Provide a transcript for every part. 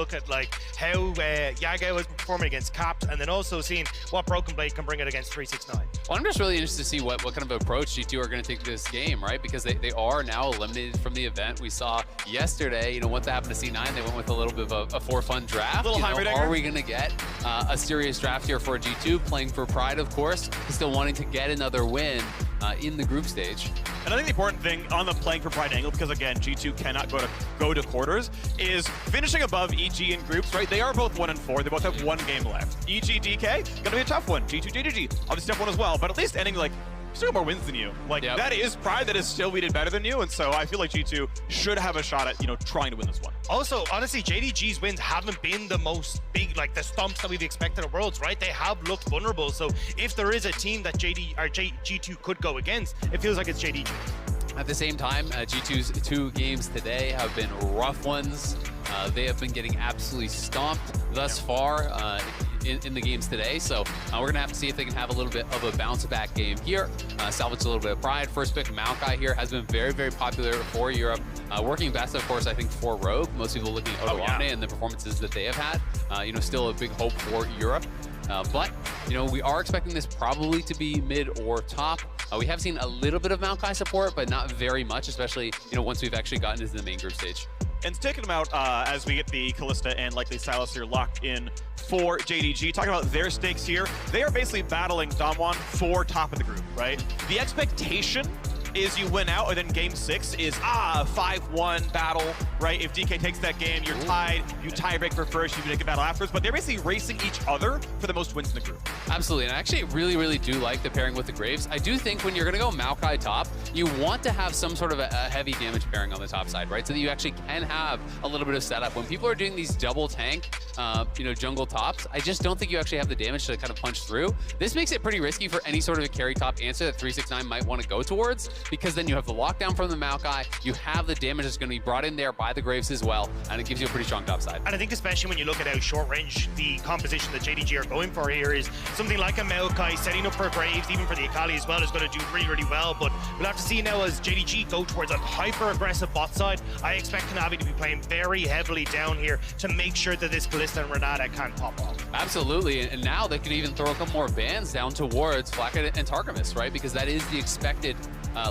look at like how Yagao is performing against Caps, and then also seeing what Broken Blade can bring it against 369. Well, I'm just really interested to see what kind of approach G2 are going to take this game, right? Because they are now eliminated from the event. We saw yesterday, once it happened to C9, they went with a little bit of a for-fun draft. Are we going to get a serious draft here for G2, playing for pride, of course, still wanting to get another win in the group stage? And I think the important thing on the playing for pride angle, because again, G2 cannot go to quarters, is finishing above EG in groups, right? They are both 1-4. They both have one game left. EG, DK, gonna be a tough one. G2, JDG, obviously tough one as well, but at least ending like, still got more wins than you. Like, that is pride that is still weeded better than you, and so I feel like G2 should have a shot at, trying to win this one. Also, honestly, JDG's wins haven't been the most big, like the stomps that we've expected at Worlds, right? They have looked vulnerable, so if there is a team that G2 could go against, it feels like it's JDG. At the same time, G2's 2 games today have been rough ones. They have been getting absolutely stomped thus far in the games today. So we're going to have to see if they can have a little bit of a bounce-back game here, salvage a little bit of pride. First pick, Maokai here, has been very, very popular for Europe. Working best, of course, I think, for Rogue. Most people looking at Odoamne and the performances that they have had. Still a big hope for Europe. But we are expecting this probably to be mid or top. We have seen a little bit of Maokai support, but not very much, especially once we've actually gotten into the main group stage. And taking them out as we get the Callista and likely Silas here locked in for JDG. Talking about their stakes here, they are basically battling Damwon for top of the group, right? The expectation is you win out, and then game 6 is 5-1 battle, right? If DK takes that game, you're tied. You tie break for first, you make a battle afterwards. But they're basically racing each other for the most wins in the group. Absolutely, and I actually really, really do like the pairing with the Graves. I do think when you're going to go Maokai top, you want to have some sort of a heavy damage pairing on the top side, right? So that you actually can have a little bit of setup. When people are doing these double tank, jungle tops, I just don't think you actually have the damage to kind of punch through. This makes it pretty risky for any sort of a carry top answer that 369 might want to go towards, because then you have the lockdown from the Maokai, you have the damage that's going to be brought in there by the Graves as well, and it gives you a pretty strong top side. And I think especially when you look at how short range the composition that JDG are going for here is something like a Maokai setting up for Graves, even for the Akali as well, is going to do really, really well. But we'll have to see now as JDG go towards a hyper-aggressive bot side. I expect Kanavi to be playing very heavily down here to make sure that this Callista and Renata can pop off. Absolutely, and now they could even throw a couple more bans down towards Flakka and Targamas, right? Because that is the expected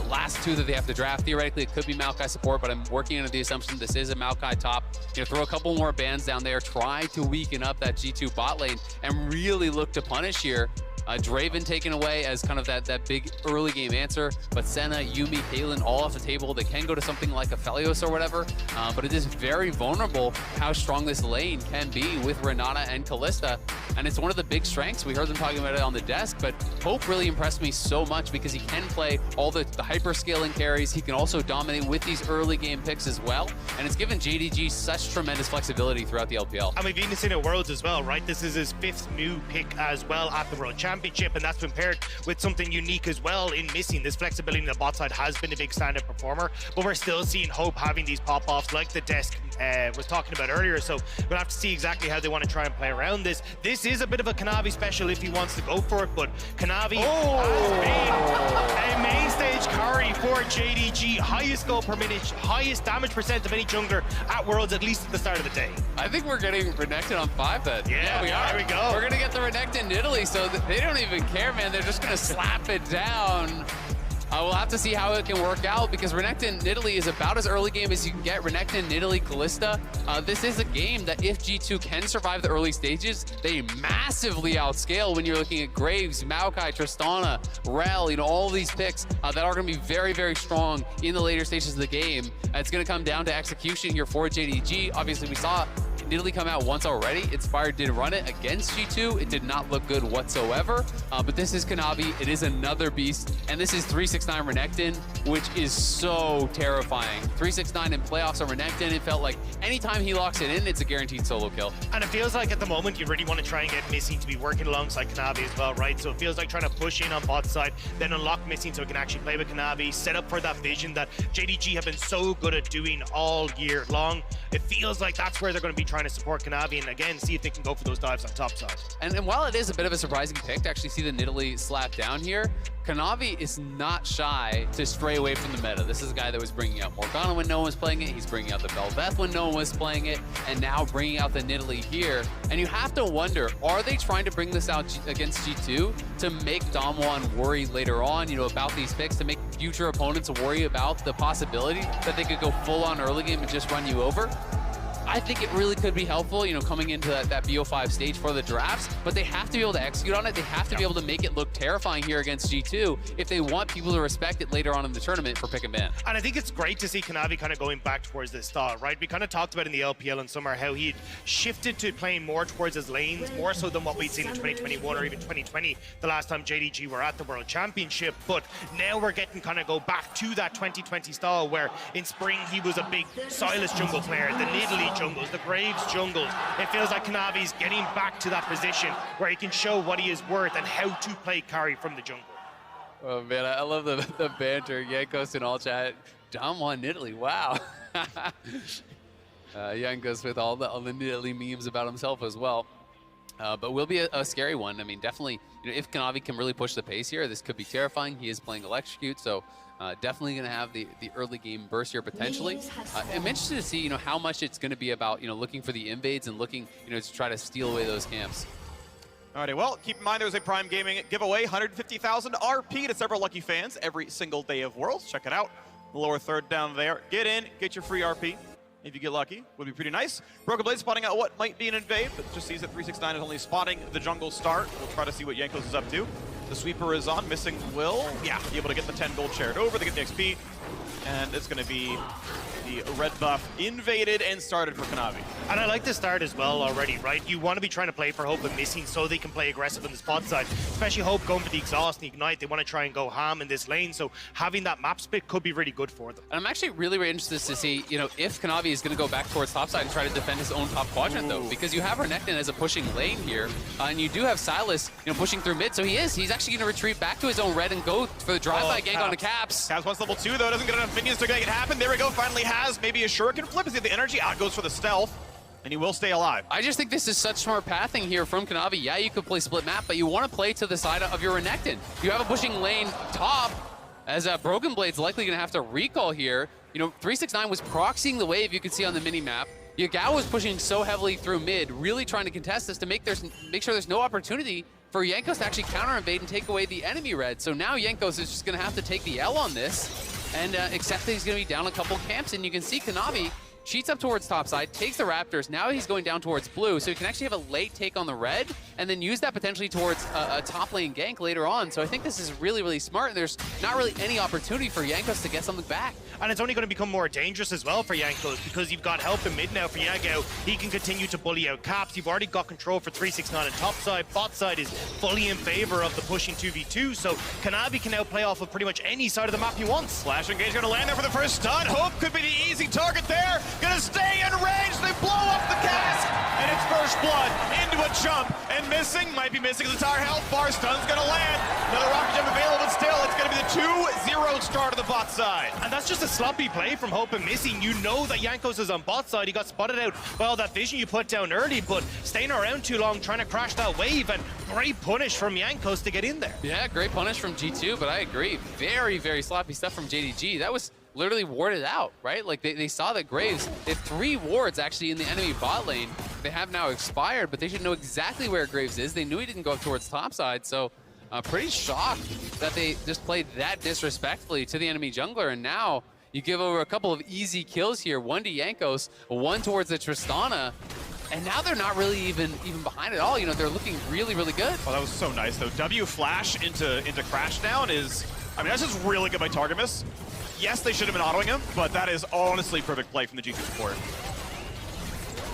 last 2 that they have to draft. Theoretically, it could be Maokai support, but I'm working under the assumption this is a Maokai top. Throw a couple more bans down there, try to weaken up that G2 bot lane, and really look to punish here. Draven taken away as kind of that big early game answer, but Senna, Yuumi, Caitlyn all off the table. They can go to something like a Felios or whatever, but it is very vulnerable how strong this lane can be with Renata and Callista, and it's one of the big strengths. We heard them talking about it on the desk, but Hope really impressed me so much because he can play all the hyper scaling carries. He can also dominate with these early game picks as well, and it's given JDG such tremendous flexibility throughout the LPL. And we've even seen it Worlds as well, right? This is his 5th new pick as well at the World Championship, and that's been paired with something unique as well in Missing. This flexibility in the bot side has been a big standout performer, but we're still seeing Hope having these pop-offs like the desk was talking about earlier, so we'll have to see exactly how they want to try and play around this. This is a bit of a Kanavi special if he wants to go for it, but Kanavi has been a main stage carry for JDG. Highest goal per minute, highest damage percent of any jungler at Worlds, at least at the start of the day. I think we're getting Renekton on 5 then. Yeah, we are. There we go. We're going to get the Renekton in Italy, so they don't even care, man. They're just going to slap it down. We'll have to see how it can work out, because Renekton Italy is about as early game as you can get. Renekton Italy Callista. This is a game that if G2 can survive the early stages, they massively outscale when you're looking at Graves, Maokai, Tristana, Rel, all these picks that are going to be very, very strong in the later stages of the game. It's going to come down to execution here for JDG. Obviously, we saw Italy come out once already. Inspired did run it against G2. It did not look good whatsoever, but this is Kanavi. It is another beast, and this is 369 Renekton, which is so terrifying. 369 in playoffs on Renekton, it felt like anytime he locks it in, it's a guaranteed solo kill. And it feels like at the moment you really want to try and get Missing to be working alongside Kanavi as well, right? So it feels like trying to push in on bot side, then unlock Missing so it can actually play with Kanavi, set up for that vision that JDG have been so good at doing all year long. It feels like that's where they're going to be trying trying to support Kanavi and again see if they can go for those dives on top side. And while it is a bit of a surprising pick to actually see the Nidalee slap down here, Kanavi is not shy to stray away from the meta. This is a guy that was bringing out Morgana when no one was playing it. He's bringing out the Bel'Veth when no one was playing it, and now bringing out the Nidalee here. And you have to wonder, are they trying to bring this out against G2 to make Damwon worry later on, you know, about these picks, to make future opponents worry about the possibility that they could go full on early game and just run you over? I think it really could be helpful, you know, coming into that BO5 stage for the drafts, but they have to be able to execute on it. They have to be able to make it look terrifying here against G2 if they want people to respect it later on in the tournament for pick and ban. And I think it's great to see Kanavi kind of going back towards this style, right? We kind of talked about in the LPL in summer how he shifted to playing more towards his lanes, more so than what we'd seen in 2021 or even 2020, the last time JDG were at the World Championship. But now we're getting kind of go back to that 2020 style where in spring he was a big Silas jungle player, the Nidalee jungles, the Graves jungles. It feels like Kanavi's getting back to that position where he can show what he is worth and how to play carry from the jungle. Oh man, I love the banter. Yankos in all chat. Damwon Nidalee, wow. Yankos with all the Nidalee memes about himself as well. But will be a scary one. I mean, definitely, you know, if Kanavi can really push the pace here, this could be terrifying. He is playing Electrocute, so definitely going to have the early game burst here potentially. I'm interested to see, you know, how much it's going to be about, you know, looking for the invades and looking, you know, to try to steal away those camps. Alrighty, well, keep in mind there's a Prime Gaming giveaway, 150,000 RP to several lucky fans every single day of Worlds. Check it out. The lower third down there. Get in, get your free RP. If you get lucky, would be pretty nice. Broken Blade spotting out what might be an invade, but just sees that 369 is only spotting the jungle start. We'll try to see what Yankos is up to. The sweeper is on, missing Will. Yeah, be able to get the 10 gold shared over, they get the XP. And it's going to be the red buff invaded and started for Kanavi. And I like the start as well already, right? You want to be trying to play for Hope and Missing so they can play aggressive on the spot side, especially Hope going for the exhaust and ignite. They want to try and go ham in this lane, so having that map split could be really good for them. And I'm actually really, really interested to see, you know, if Kanavi is going to go back towards topside and try to defend his own top quadrant, though, because you have Renekton as a pushing lane here, and you do have Silas, you know, pushing through mid, so he's actually going to retreat back to his own red and go for the drive-by gank on the Caps. Caps wants level 2, though, doesn't get enough minions to make it happen. There we go, finally has maybe a Shuriken flip. Is he the energy? Out goes for the stealth, and he will stay alive. I just think this is such smart pathing here from Kanavi. Yeah, you could play split map, but you want to play to the side of your Renekton. You have a pushing lane top, as Broken Blade's likely going to have to recall here. You know, 369 was proxying the wave you can see on the mini-map. Yagao was pushing so heavily through mid, really trying to contest this to make sure there's no opportunity for Yankos to actually counter-invade and take away the enemy red. So now Yankos is just going to have to take the L on this and accept that he's going to be down a couple camps. And you can see Kanavi cheats up towards topside, takes the Raptors. Now he's going down towards blue, so he can actually have a late take on the red and then use that potentially towards a top lane gank later on. So I think this is really, really smart, and there's not really any opportunity for Yankos to get something back. And it's only going to become more dangerous as well for Yankos because you've got help in mid now for Yagao. He can continue to bully out Caps. You've already got control for 369 on top side. Bot side is fully in favor of the pushing 2v2, so Kanavi can now play off of pretty much any side of the map he wants. Flash engage going to land there for the first stun. Hope could be the easy target there. Going to stay in range. They blow up the cask, and it's first blood into a jump. And missing, might be missing his entire health bar. Stun's going to land. Another rocket jump available, but still, it's going to be the 2-0 start of the bot side. And that's just a sloppy play from Hope and Missing. You know that Yankos is on bot side. He got spotted out by all that vision you put down early, but staying around too long trying to crash that wave, and great punish from Yankos to get in there. Yeah, great punish from G2, but I agree. Very, very sloppy stuff from JDG. That was literally warded out, right? Like they saw that Graves, they had 3 wards actually in the enemy bot lane. They have now expired, but they should know exactly where Graves is. They knew he didn't go up towards topside, so pretty shocked that they just played that disrespectfully to the enemy jungler, and now you give over a couple of easy kills here, 1 to Yankos, 1 towards the Tristana, and now they're not really even behind at all. You know, they're looking really, really good. Oh, that was so nice, though. W flash into Crashdown is, I mean, that's just really good by Targamas. Yes, they should have been autoing him, but that is honestly perfect play from the G2 support.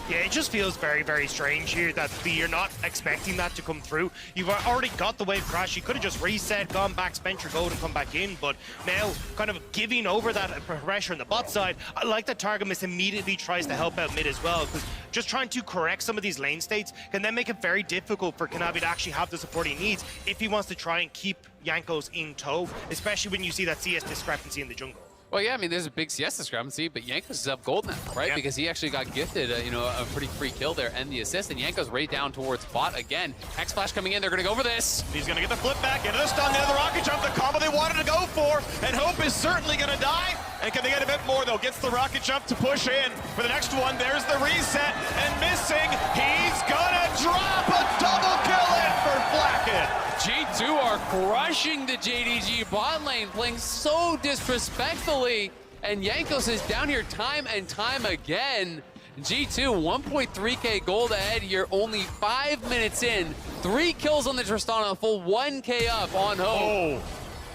Yeah, it just feels very, very strange here that you're not expecting that to come through. You've already got the wave crash. You could have just reset, gone back, spent your gold, and come back in. But now, kind of giving over that pressure on the bot side, I like that Targamas immediately tries to help out mid as well, because just trying to correct some of these lane states can then make it very difficult for Kanavi to actually have the support he needs if he wants to try and keep Yankos in tow, especially when you see that CS discrepancy in the jungle. Well, yeah, I mean, there's a big CS discrepancy, but Jankos is up gold now, right? Yeah. Because he actually got gifted, you know, a pretty free kill there and the assist, and Jankos right down towards bot again. X-Flash coming in, they're going to go for this. He's going to get the flip back into the stun, into the rocket jump, the combo they wanted to go for, and Hope is certainly going to die. And can they get a bit more, though? Gets the rocket jump to push in for the next one. There's the reset, and missing. He's going to drop a double kill in for Flacket. G2 are crushing the JDG bot lane, playing so disrespectfully, and Jankos is down here time and time again. G2, 1.3k gold ahead here, only 5 minutes in. 3 kills on the Tristana, full 1k up on Hope.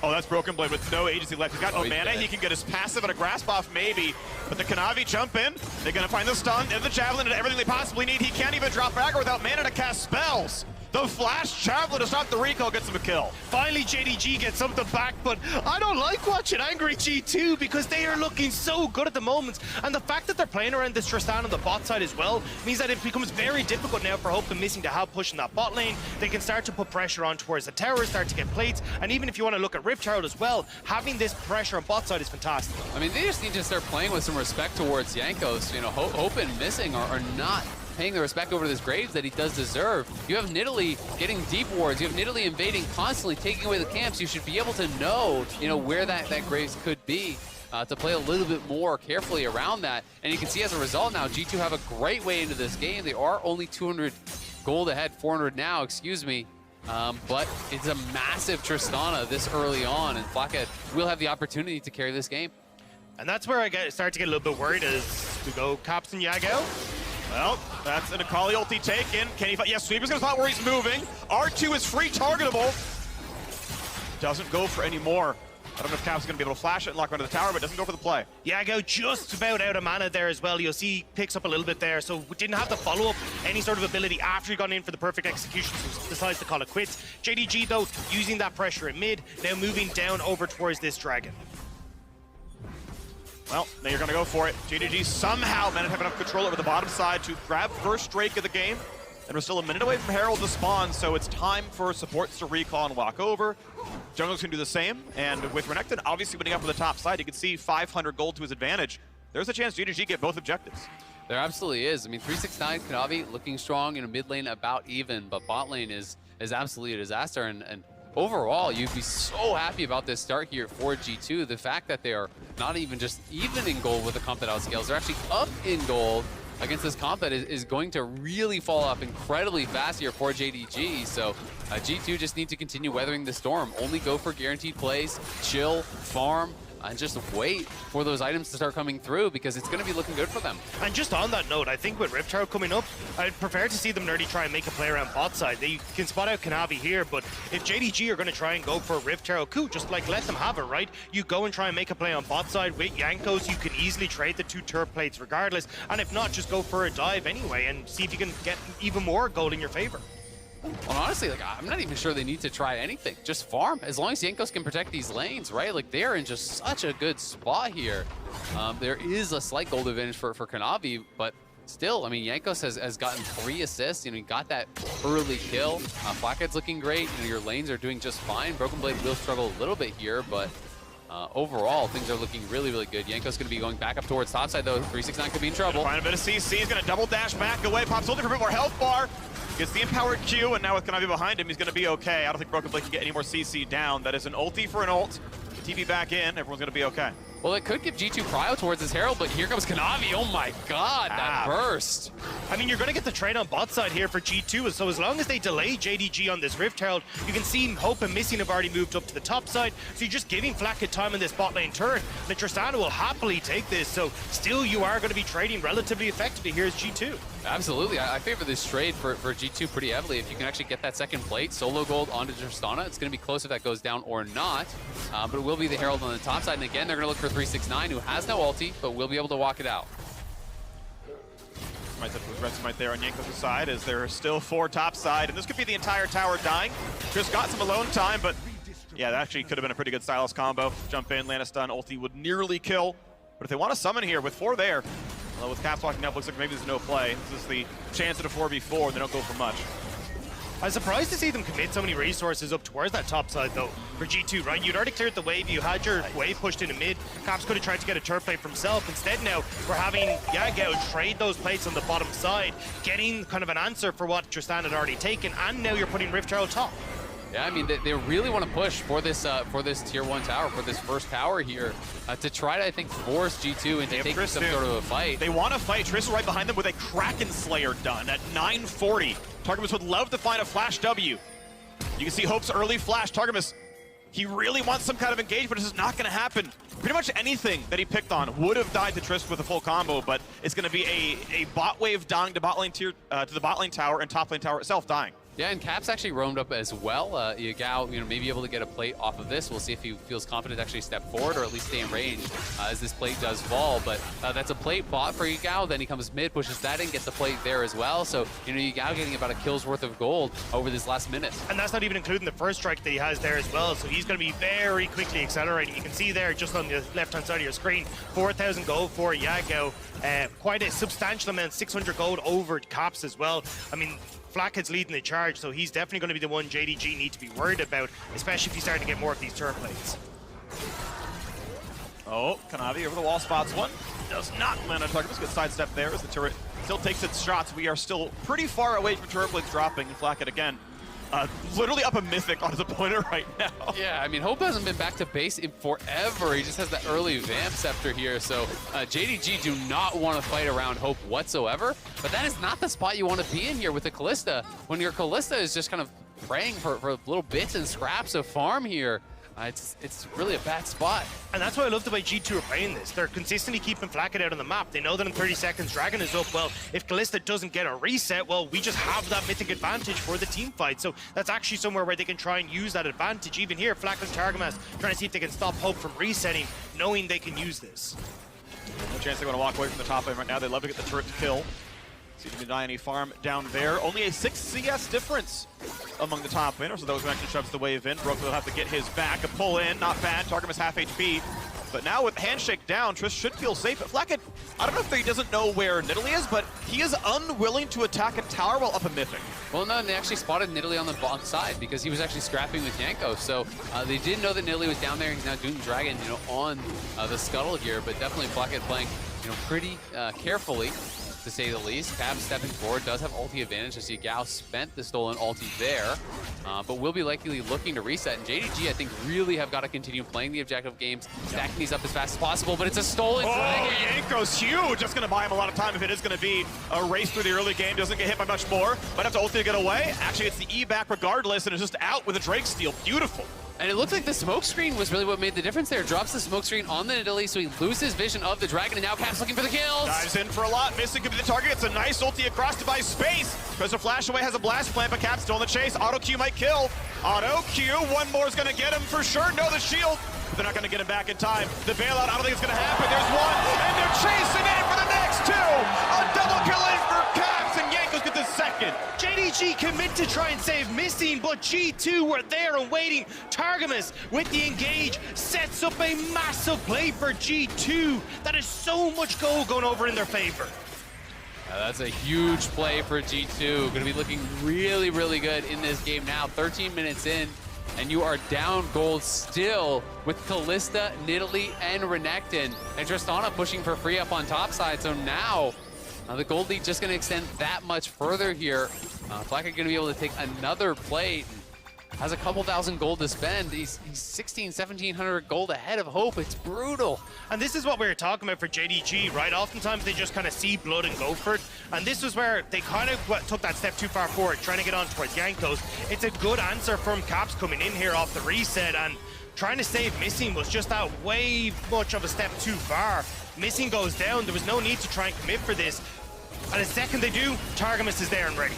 Oh, that's Broken Blade with no agency left. He's got no he's mana. dead. He can get his passive and a grasp off maybe, but the Kanavi jump in. They're going to find the stun and the javelin and everything they possibly need. He can't even drop back without mana to cast spells. The flash javelin to stop the recall gets him a kill. Finally, JDG gets something back, but I don't like watching angry G2 because they are looking so good at the moment. And the fact that they're playing around this Tristan on the bot side as well means that it becomes very difficult now for Hope and Missing to have pushing that bot lane. They can start to put pressure on towards the tower, start to get plates. And even if you want to look at Rift Herald as well, having this pressure on bot side is fantastic. I mean, they just need to start playing with some respect towards Jankos. You know, Hope and Missing are not paying the respect over to this Graves that he does deserve. You have Nidalee getting deep wards. You have Nidalee invading constantly, taking away the camps. You should be able to know, you know, where that Graves could be to play a little bit more carefully around that. And you can see as a result now, G2 have a great way into this game. They are only 200 gold ahead, 400 now, excuse me. But it's a massive Tristana this early on, and Flacket will have the opportunity to carry this game. And that's where I start to get a little bit worried as we go Caps and Yago. Well, that's an Akali ulti taken. Can he fight? Yes, Sweeper's gonna spot where he's moving. R2 is free targetable. Doesn't go for any more. I don't know if Cap's gonna be able to flash it and lock onto the tower, but doesn't go for the play. Yago just about out of mana there as well. You'll see picks up a little bit there, so didn't have the follow-up, any sort of ability after he got in for the perfect execution, so decides to call it quits. JDG, though, using that pressure in mid, now moving down over towards this dragon. Well, now you're gonna go for it. JDG somehow managed to have enough control over the bottom side to grab first Drake of the game. And we're still a minute away from Herald to spawn, so it's time for supports to recall and walk over. Jungle's gonna do the same, and with Renekton obviously winning up on the top side, you can see 500 gold to his advantage. There's a chance JDG get both objectives. There absolutely is. I mean, 369 Kanavi looking strong in a mid lane about even, but bot lane is absolutely a disaster. And overall, you'd be so happy about this start here for G2. The fact that they are not even just even in gold with the comp that outscales, they're actually up in gold against this comp that is going to really fall off incredibly fast here for JDG. So G2 just need to continue weathering the storm. Only go for guaranteed plays, chill, farm, and just wait for those items to start coming through because it's going to be looking good for them. And just on that note, I think with Rift Herald coming up, I'd prefer to see them nearly try and make a play around bot side. They can spot out Kanavi here, but if JDG are going to try and go for Rift Herald, cool, just like let them have it, right? You go and try and make a play on bot side with Jankos, you can easily trade the 2 turret plates regardless, and if not, just go for a dive anyway and see if you can get even more gold in your favor. Well, honestly, like, I'm not even sure they need to try anything. Just farm. As long as Jankos can protect these lanes, right? Like, they're in just such a good spot here. There is a slight gold advantage for Kanavi, but still, I mean, Jankos has gotten 3 assists. You know, he got that early kill. Flathead's looking great. You know, your lanes are doing just fine. Broken Blade will struggle a little bit here, but overall, things are looking really, really good. Jankos going to be going back up towards topside, though. 369 could be in trouble. Find a bit of CC. He's going to double dash back away. Pops ulti for a bit more health bar. Gets the empowered Q, and now with Kanavi behind him, he's going to be okay. I don't think Broken Blade can get any more CC down. That is an ulti for an ult. TP back in. Everyone's going to be okay. Well, it could give G2 prio towards his Herald, but here comes Kanavi. Oh my god, that burst. I mean, you're going to get the trade on bot side here for G2, so as long as they delay JDG on this Rift Herald, you can see Hope and Missing have already moved up to the top side, so you're just giving Flacket time in this bot lane turret. The Tristana will happily take this, so still you are going to be trading relatively effectively here as G2. Absolutely, I favor this trade for G2 pretty heavily. If you can actually get that second plate, solo gold onto Tristana, it's going to be close if that goes down or not, but it will be the Herald on the top side, and again, they're going to look for 369, who has no ulti, but will be able to walk it out. Might have red smite there on Jankos' side as there are still 4 top side, and this could be the entire tower dying. Just got some alone time, but yeah, that actually could have been a pretty good Sylas combo. Jump in, land a stun, ulti would nearly kill. But if they want to summon here with 4 there, well, with Caps walking up, looks like maybe there's no play. This is the chance at a 4v4, and they don't go for much. I'm surprised to see them commit so many resources up towards that top side, though, for G2, right? You'd already cleared the wave. You had your wave pushed into mid. Caps could have tried to get a turret plate for himself. Instead, now, we're having Yagao trade those plates on the bottom side, getting kind of an answer for what Tristan had already taken, and now you're putting Rift Tower top. Yeah, I mean, they really want to push for this tier 1 tower, for this first tower here, to try to, I think, force G2 into taking some sort of a fight. They want to fight. Triss is right behind them with a Kraken Slayer done at 940. Targamas would love to find a flash W. You can see Hope's early flash. Targamas, he really wants some kind of engagement. This is not going to happen. Pretty much anything that he picked on would have died to Triss with a full combo, but it's going to be a bot wave dying to bot lane tier, to the bot lane tower, and top lane tower itself dying. Yeah, and Caps actually roamed up as well. Yagao, may be able to get a plate off of this. We'll see if he feels confident to actually step forward or at least stay in range as this plate does fall. But that's a plate bought for Yagao. Then he comes mid, pushes that in, gets the plate there as well. So, Yagao getting about a kill's worth of gold over this last minute. And that's not even including the first strike that he has there as well. So he's going to be very quickly accelerating. You can see there just on the left-hand side of your screen, 4,000 gold for Yagao. Quite a substantial amount, 600 gold over Caps as well. I mean, Flackhead's leading the charge, so he's definitely going to be the one JDG need to be worried about, especially if you start to get more of these turret plates. Oh, Kanavi over the wall spots one. Does not land on target. Good sidestep there as the turret still takes its shots. We are still pretty far away from turret plates dropping, and Flackhead again. Literally up a mythic on his opponent right now. Yeah, I mean, Hope hasn't been back to base in forever. He just has that early Vamp Scepter here, so JDG do not want to fight around Hope whatsoever, but that is not the spot you want to be in here with the Kalista. When your Kalista is just kind of praying for little bits and scraps of farm here, it's really a bad spot. And that's why I love the way G2 are playing this. They're consistently keeping Flackhead out on the map. They know that in 30 seconds, Dragon is up. Well, if Kalista doesn't get a reset, well, we just have that mythic advantage for the team fight. So that's actually somewhere where they can try and use that advantage. Even here, Flackhead and Targamas trying to see if they can stop Hope from resetting, knowing they can use this. No chance they're going to walk away from the top lane right now. They love to get the turret to kill. Seems to be die any farm down there. Only a 6 CS difference among the top laners. So those who actually shoves the wave in. Brook will have to get his back. A pull in, not bad. Targamas half HP. But now with Handshake down, Triss should feel safe. But Flackhead, I don't know if he doesn't know where Nidalee is, but he is unwilling to attack a tower while up a mythic. Well, no, and they actually spotted Nidalee on the bottom side because he was actually scrapping with Yanko. So they did know that Nidalee was down there. He's now Doom Dragon, on the scuttle here. But definitely Flackhead playing, pretty carefully, to say the least. Cab stepping forward, does have ulti advantage as Yagao spent the stolen ulti there, but will be likely looking to reset. And JDG, I think, really have got to continue playing the objective games, stacking these up as fast as possible, but it's a stolen dragon. Yanko's huge. That's going to buy him a lot of time if it is going to be a race through the early game. Doesn't get hit by much more. Might have to ulti to get away. Actually, it's the E back regardless, and it's just out with a Drake steal. Beautiful. And it looked like the smoke screen was really what made the difference there. Drops the smoke screen on the Nidalee, so he loses vision of the dragon, and now Caps looking for the kills. Dives in for a lot. Missing could be the target. It's a nice ulti across to buy space. Because the flash away has a blast plant, but Caps still in the chase. Auto Q might kill. Auto Q. One more is going to get him for sure. No, the shield. But they're not going to get him back in time. The bailout, I don't think it's going to happen. There's one, and they're chasing in for the next two. A double kill in for Caps, and Yankos gets the second. JDG commit to try and save Missing, but G2 were there and waiting. Targamas with the engage sets up a massive play for G2. That is so much gold going over in their favor. That's a huge play for G2. Going to be looking really, really good in this game now. 13 minutes in, and you are down gold still with Kalista, Nidalee, and Renekton. And Tristana pushing for free up on top side. So now the gold lead just going to extend that much further here. Flackhead going to be able to take another plate. Has a couple thousand gold to spend. He's 1,700 gold ahead of Hope. It's brutal. And this is what we were talking about for JDG, right? Oftentimes they just kind of see blood and go for it. And this was where they kind of took that step too far forward, trying to get on towards Yankos. It's a good answer from Caps coming in here off the reset, and trying to save Missing was just that way much of a step too far. Missing goes down. There was no need to try and commit for this. And the second they do, Targamas is there and ready.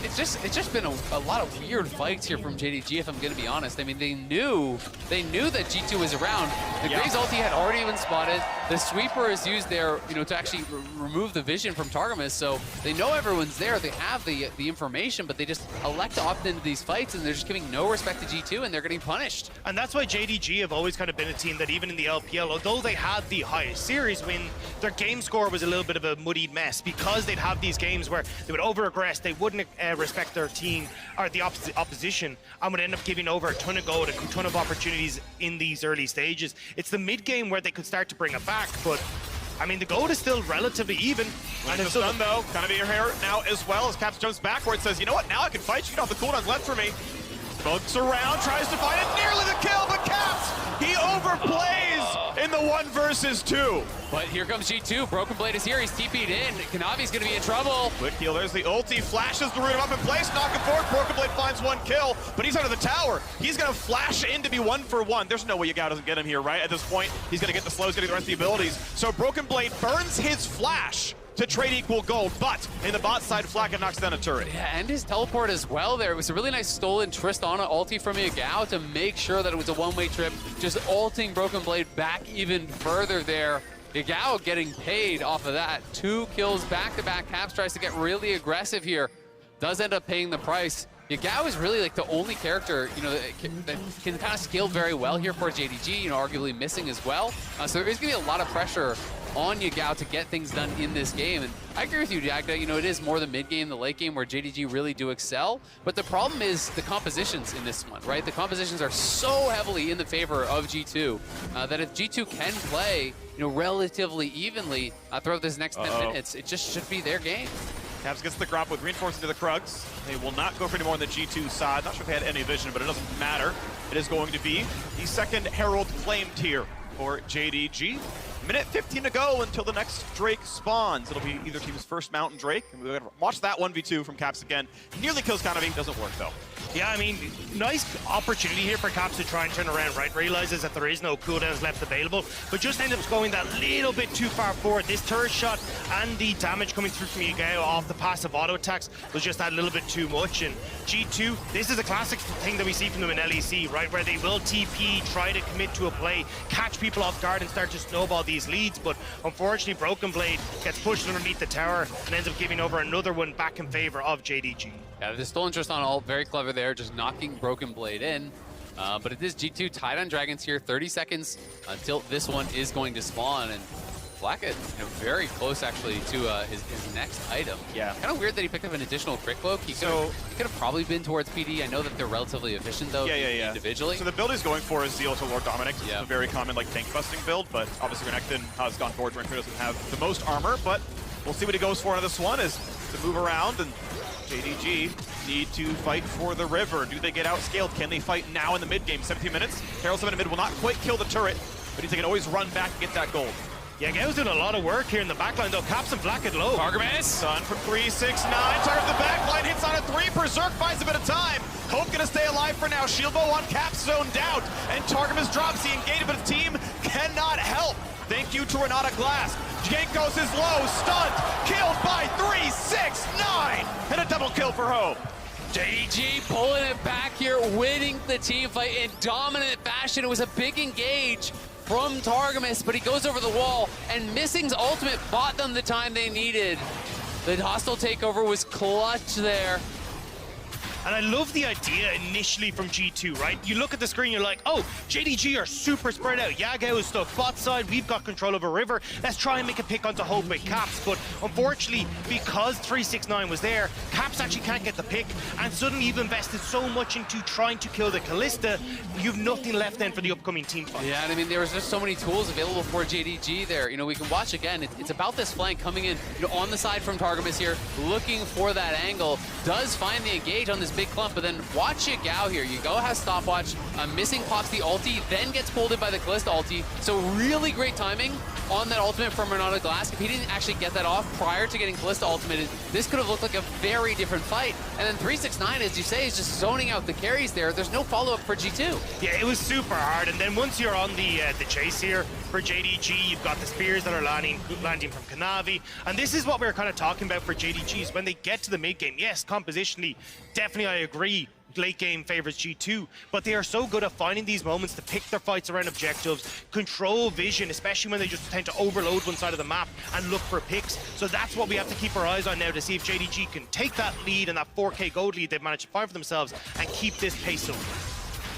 It's just been a lot of weird fights here from JDG, if I'm going to be honest. I mean, they knew that G2 was around. The Graves ulti had already been spotted. The sweeper is used there, to actually remove the vision from Targamas. So they know everyone's there. They have the information, but they just elect to opt into these fights, and they're just giving no respect to G2, and they're getting punished. And that's why JDG have always kind of been a team that even in the LPL, although they had the highest series win, their game score was a little bit of a muddied mess because they'd have these games where they would over-aggress, they wouldn't respect their team, or the opposition, and would end up giving over a ton of gold, a ton of opportunities in these early stages. It's the mid game where they could start to bring it back, but I mean, the gold is still relatively even. And it's done though, kind of in your hair now as well, as Caps jumps backward, says, you know what, now I can fight you, get off the cooldowns left for me. Bugs around, tries to find it, nearly the kill, but Caps, he overplays in the 1 versus 2. But here comes G2, Broken Blade is here, he's TP'd in, Kanavi's gonna be in trouble. Quick heal, there's the ulti, flashes the root him up in place, knock him forward, Broken Blade finds 1 kill, but he's under the tower. He's gonna flash in to be 1 for 1. There's no way Yagao doesn't get him here, right? At this point, he's gonna get the slows, getting the rest of the abilities. So Broken Blade burns his flash to trade equal gold, but in the bot side, Flacca knocks down a turret. Yeah, and his teleport as well there. It was a really nice stolen Tristana ulti from Yagao to make sure that it was a one-way trip, just ulting Broken Blade back even further there. Yagao getting paid off of that. 2 kills back-to-back. Caps tries to get really aggressive here. Does end up paying the price. Yagao is really like the only character, you know, that can kind of scale very well here for JDG, you know, arguably missing as well. So there is going to be a lot of pressure on Yagao to get things done in this game. And I agree with you, Jagda. You know, it is more the mid game, the late game where JDG really do excel. But the problem is the compositions in this one, right? The compositions are so heavily in the favor of G2 that if G2 can play, you know, relatively evenly throughout this next 10 minutes, it just should be their game. Caps gets the grab with reinforcing to the Krugs. They will not go for any more on the G2 side. Not sure if they had any vision, but it doesn't matter. It is going to be the second Herald claimed here for JDG. Minute 15 to go until the next Drake spawns. It'll be either team's first Mountain Drake. And we're gonna watch that 1v2 from Caps again. Nearly kills Kanavi, doesn't work though. Yeah, I mean, nice opportunity here for Caps to try and turn around, right? Realizes that there is no cooldowns left available, but just ends up going that little bit too far forward. This turret shot and the damage coming through from Yagao off the passive auto attacks was just that little bit too much. And G2, this is a classic thing that we see from them in LEC, right? Where they will TP, try to commit to a play, catch people off guard and start to snowball these leads. But unfortunately, Broken Blade gets pushed underneath the tower and ends up giving over another one back in favor of JDG. Yeah, the stolen Trist on ult, very clever there, just knocking Broken Blade in. But it is G2 tied on Dragons here, 30 seconds until this one is going to spawn. And Flacca, you know, very close actually to his next item. Yeah. Kind of weird that he picked up an additional crit cloak. He could have probably been towards PD. I know that they're relatively efficient though, individually. So the build he's going for is Zeal to Lord Dominic. It's Yeah. a very common like tank busting build, but obviously Renekton has gone forward. Renekton doesn't have the most armor, but we'll see what he goes for on this one as to move around, and JDG need to fight for the river. Do they get outscaled? Can they fight now in the mid game? 17 minutes. Herald 7 in mid will not quite kill the turret, but they can always run back and get that gold. Yeah, Gao's doing a lot of work here in the backline though. Caps and Black at low. Targamas! Done from 3-6-9. Target the backline, hits on a 3. Berserk buys a bit of time. Hope gonna stay alive for now. Shieldbow on Caps zoned out. And Targamas drops the engagement, but the team cannot help. Thank you to Renata Glass. Jankos is low, stunned, killed by 3-6-9. And a double kill for Hope. JDG pulling it back here, winning the team fight in dominant fashion. It was a big engage from Targamas, but he goes over the wall, and Missing's ultimate bought them the time they needed. The hostile takeover was clutch there. And I love the idea initially from G2, right? You look at the screen, you're like, oh, JDG are super spread out. Yagao is stuck bot side, we've got control over River. Let's try and make a pick onto Hope with Caps. But unfortunately, because 369 was there, Caps actually can't get the pick. And suddenly you've invested so much into trying to kill the Callista, you've nothing left then for the upcoming team fight. Yeah, and I mean, there was just so many tools available for JDG there. You know, we can watch again. It's about this flank coming in, you know, on the side from Targamas here, looking for that angle. Does find the engage on this big clump, but then watch Yagao here. Yagao has stopwatch. Missing pops the ulti, then gets pulled in by the Callista ulti. So really great timing on that ultimate from Renata Glass. If he didn't actually get that off prior to getting Callista ultimated, this could have looked like a very different fight. And then 369, as you say, is just zoning out the carries there. There's no follow-up for G2. Yeah, it was super hard. And then once you're on the chase here for JDG, you've got the spears that are landing from Kanavi. And this is what we were kind of talking about for JDGs. When they get to the mid game, yes, compositionally, definitely I agree. Late game favors G2, but they are so good at finding these moments to pick their fights around objectives, control vision, especially when they just tend to overload one side of the map and look for picks. So that's what we have to keep our eyes on now to see if JDG can take that lead and that 4K gold lead they've managed to find for themselves and keep this pace up.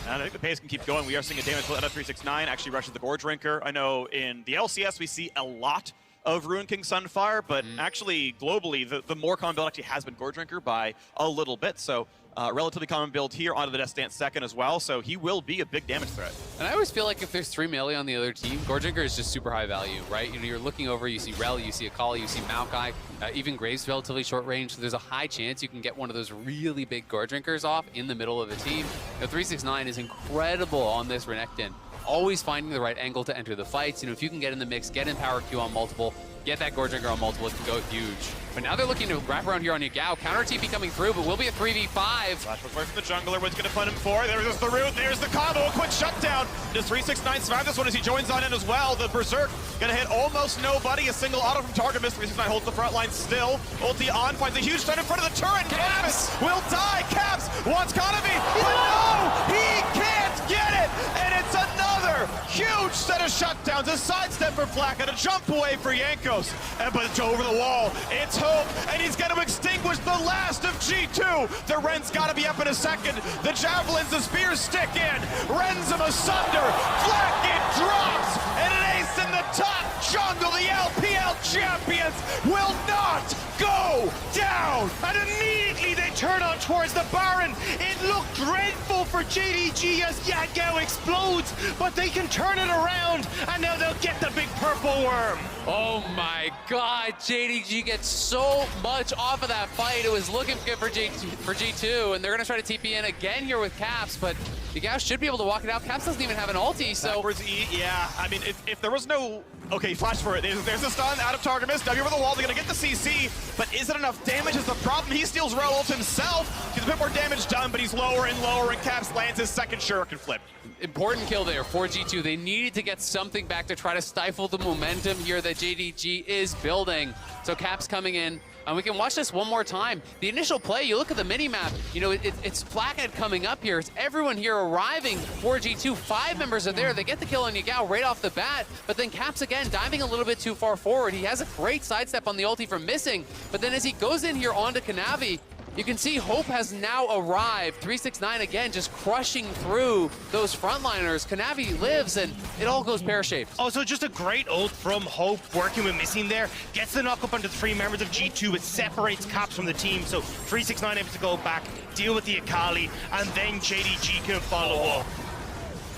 And I think the pace can keep going. We are seeing a damage split out of 369 actually rushes the Gorge Drinker. I know in the LCS we see a lot of Ruin King Sunfire, but actually, globally, the more common build actually has been Gore Drinker by a little bit. So relatively common build here onto the Death Dance second as well, so he will be a big damage threat. And I always feel like if there's 3 melee on the other team, Gore Drinker is just super high value, right? You know, you're looking over, you see Rel, you see Akali, you see Maokai, even Graves relatively short range, so there's a high chance you can get one of those really big Gore Drinkers off in the middle of the team. You know, 369 is incredible on this Renekton, always finding the right angle to enter the fights. You know, if you can get in the mix, get in power Q on multiple, get that Gore Drinker on multiple, it can go huge. But now they're looking to wrap around here on Yagao. Counter TP coming through, but will be a 3v5. Flash away from the jungler. What's going to find him for? There's the root. There's the combo. A quick shutdown. Does 369 survive this one as he joins on in as well? The Berserk going to hit almost nobody. A single auto from Targamas. 369 holds the front line still. Ulti on, finds a huge stun in front of the turret. Caps will die. Caps wants Kanavi. No! He can't get it! And it's another huge set of shutdowns. A sidestep for Flak and a jump away for Jankos. But it's over the wall. It's Hope, and he's going to extinguish the last of G2. The Ren's got to be up in a second. The javelins, the spears stick in. Ren's him asunder. Flak it drops, and an ace in the top jungle. The LPL champions will not go down. And immediately they turn on towards the Baron. It looked dreadful for JDG as Yagao explodes, but they can turn it around, and now they'll get the big purple worm. Oh my god, JDG gets so much off of that fight. It was looking good for G2, and they're going to try to TP in again here with Caps, but Yagao should be able to walk it out. Caps doesn't even have an ulti, so... Backwards E, yeah. I mean, if there was no... Okay, flash for it. There's a stun out of Targamas. W over the wall, they're going to get the CC, but is it enough damage is the problem. He steals Rel ult himself. Gets a bit more damage done, but he's lower and lower, and Caps lands his second shuriken flip. Important kill there for G2. They needed to get something back to try to stifle the momentum here that JDG is building. So Caps coming in, and we can watch this one more time. The initial play, you look at the mini-map, you know, it's Flathead coming up here. It's everyone here arriving for G2. 5 members are there. They get the kill on Yagao right off the bat, but then Caps again diving a little bit too far forward. He has a great sidestep on the ulti from missing, but then as he goes in here onto Kanavi, you can see Hope has now arrived. 369 again, just crushing through those frontliners. Kanavi lives, and it all goes pear-shaped. Also, just a great ult from Hope, working with Missing there. Gets the knock up onto 3 members of G2. It separates Caps from the team, so 369 able to go back, deal with the Akali, and then JDG can follow up.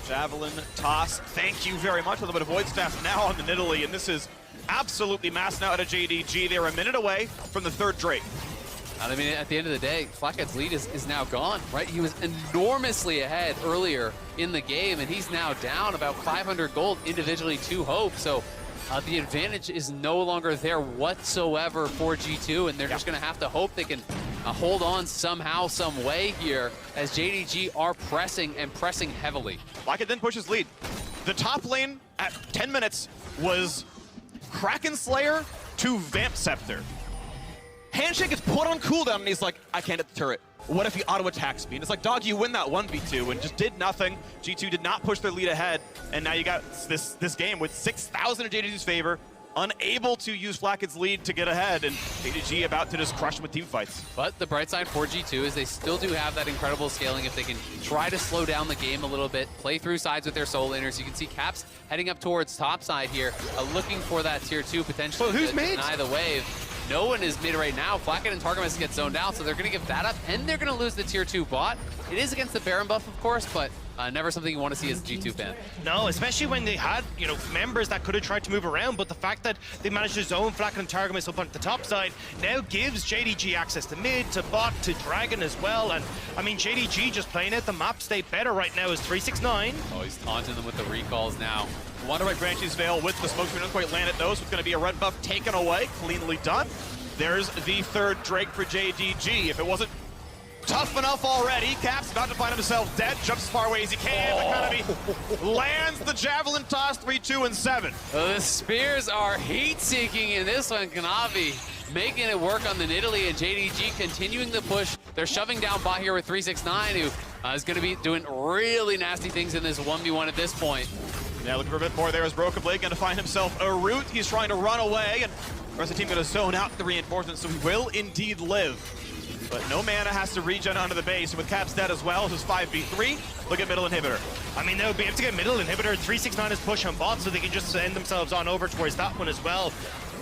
Javelin toss, thank you very much. A little bit of Void Staff now on the Nidalee, and this is absolutely massed out of JDG. They're a minute away from the 3rd Drake. I mean, at the end of the day, Flathead's lead is now gone, right? He was enormously ahead earlier in the game, and he's now down about 500 gold individually to Hope. So the advantage is no longer there whatsoever for G2, and they're just going to have to hope they can hold on somehow, some way here, as JDG are pressing and pressing heavily. Flathead then pushes lead. The top lane at 10 minutes was Kraken Slayer to Vamp Scepter. Handshake gets put on cooldown, and he's like, I can't hit the turret. What if he auto-attacks me? And it's like, dog, you win that 1v2, and just did nothing. G2 did not push their lead ahead, and now you got this game with 6,000 in JDG's favor, unable to use Flathead's lead to get ahead, and JDG about to just crush him with team fights. But the bright side for G2 is they still do have that incredible scaling if they can try to slow down the game a little bit, play through sides with their soul laners. You can see Caps heading up towards top side here, looking for that tier 2 potentially well, who's to deny the wave. No one is mid right now. Flathead and Targamas get zoned out, so they're going to give that up, and they're going to lose the tier 2 bot. It is against the Baron buff, of course, but never something you want to see as a G2 fan. No, especially when they had, you know, members that could have tried to move around, but the fact that they managed to zone Flathead and Targamas up on the top side now gives JDG access to mid, to bot, to Dragon as well. And I mean, JDG just playing out the map state better right now as 369. Oh, he's taunting them with the recalls now. Wonder right Branches Veil with the smoke, we don't quite land at those. It's going to be a red buff taken away, cleanly done. There's the 3rd Drake for JDG. If it wasn't tough enough already, Caps about to find himself dead, jumps as far away as he can, but Kanavi lands the Javelin toss, 3, 2, and 7. The spears are heat-seeking in this one. Kanavi making it work on the Nidalee, and JDG continuing the push. They're shoving down bot here with 369, who is going to be doing really nasty things in this 1v1 at this point. Yeah, looking for a bit more there is Broken Blade going to find himself a root. He's trying to run away, and the rest of the team going to zone out the reinforcements, so he will indeed live. But no mana has to regen onto the base, and with Caps dead as well, this is 5v3. Look at middle inhibitor. I mean, they'll be able to get middle inhibitor. 369 is push on bot, so they can just send themselves on over towards that one as well.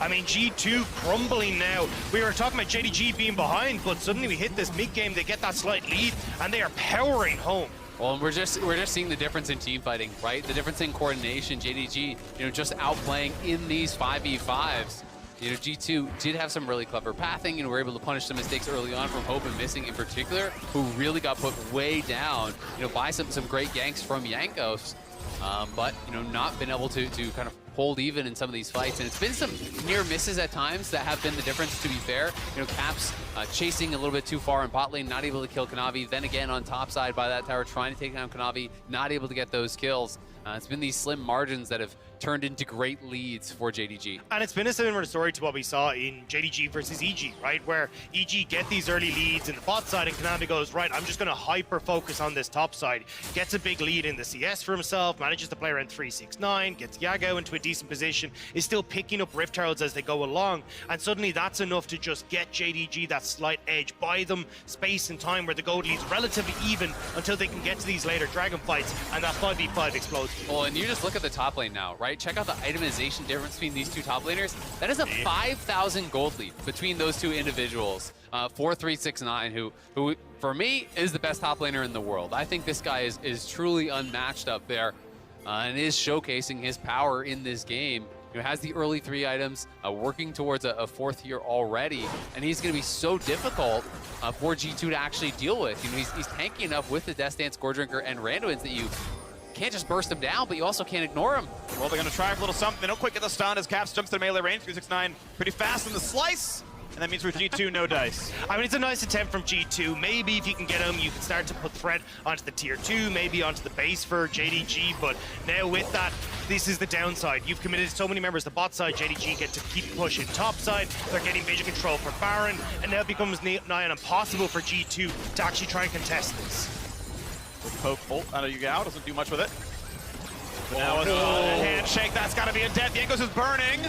I mean, G2 crumbling now. We were talking about JDG being behind, but suddenly we hit this mid-game, they get that slight lead, and they are powering home. Well, and we're just seeing the difference in team fighting, right? The difference in coordination. JDG, just outplaying in these 5v5s. G2 did have some really clever pathing and were able to punish some mistakes early on from Hope and Missing in particular, who really got put way down, by some great ganks from Jankos. But, not been able to kind of hold even in some of these fights. And it's been some near misses at times that have been the difference, to be fair. Caps chasing a little bit too far in bot lane, not able to kill Kanavi. Then again on top side by that tower, trying to take down Kanavi, not able to get those kills. It's been these slim margins that have turned into great leads for JDG. And it's been a similar story to what we saw in JDG versus EG, right? Where EG get these early leads in the bot side and Kanavi goes, right, I'm just going to hyper-focus on this top side. Gets a big lead in the CS for himself, manages to play around 369, gets Yago into a decent position, is still picking up Rift Heralds as they go along, and suddenly that's enough to just get JDG that slight edge, buy them space and time where the gold lead's relatively even until they can get to these later Dragon fights, and that 5v5 explodes. Well, and you just look at the top lane now, right? Check out the itemization difference between these two top laners. That is a 5,000 gold lead between those two individuals. 4369, who for me is the best top laner in the world. I think this guy is truly unmatched up there and is showcasing his power in this game. Has the early 3 items, working towards a 4th here already, and he's going to be so difficult for G2 to actually deal with. He's tanky enough with the Death Dance, Goredrinker, and Randuin's that you can't just burst him down, but you also can't ignore him. Well, they're going to try a little something. They don't quite get the stun as Caps jumps to melee range. 369 pretty fast in the slice. And that means for G2, no dice. I mean, it's a nice attempt from G2. Maybe if you can get him, you can start to put threat onto the tier 2, maybe onto the base for JDG. But now with that, this is the downside. You've committed so many members to bot side. JDG get to keep pushing top side. They're getting vision control for Baron. And now it becomes nigh on impossible for G2 to actually try and contest this. Poke ult out of Yugao, doesn't do much with it. But now with a handshake, that's got to be a death. Jankos is burning.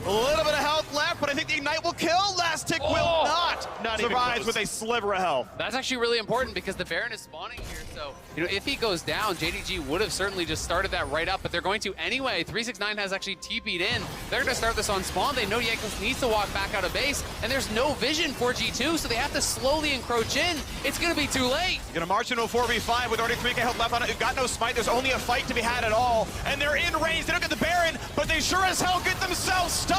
A little bit of health left, but I think the Ignite will kill. Last tick will not survive with a sliver of health. That's actually really important because the Baron is spawning here, so if he goes down, JDG would have certainly just started that right up, but they're going to anyway. 369 has actually TP'd in. They're going to start this on spawn. They know Jankos needs to walk back out of base, and there's no vision for G2, so they have to slowly encroach in. It's going to be too late. Going to march into a 4v5 with already 3k health left on it. You've got no smite. There's only a fight to be had at all, and they're in range. They don't get the Baron, but they sure as hell get themselves stunned.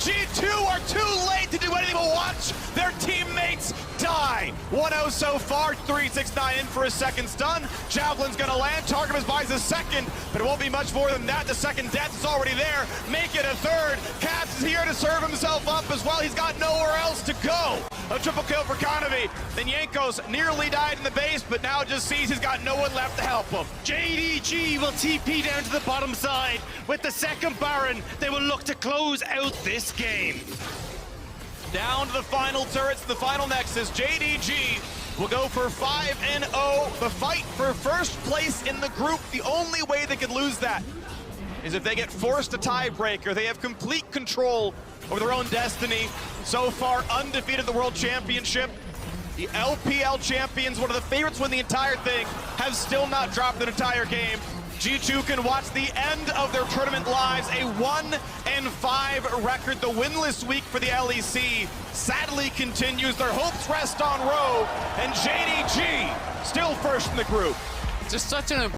G2 are too late to do anything but watch their teammates die. 1-0 so far, 369 in for a second stun. Javelin's gonna land, Targamas buys a second, but it won't be much more than that. The second death is already there. Make it a third. Caps is here to serve himself up as well. He's got nowhere else to go. A triple kill for Kanavi. Then Jankos nearly died in the base, but now just sees he's got no one left to help him. JDG will TP down to the bottom side. With the second Baron, they will look to close out this game. Down to the final turrets, the final nexus. JDG will go for 5-0. The fight for first place in the group. The only way they could lose that is if they get forced a tiebreaker. They have complete control over their own destiny. So far, undefeated the World Championship. The LPL champions, one of the favorites to win the entire thing, have still not dropped an entire game. G2 can watch the end of their tournament lives, a 1-5 record. The winless week for the LEC sadly continues. Their hopes rest on Rogue, and JDG still first in the group. Just such an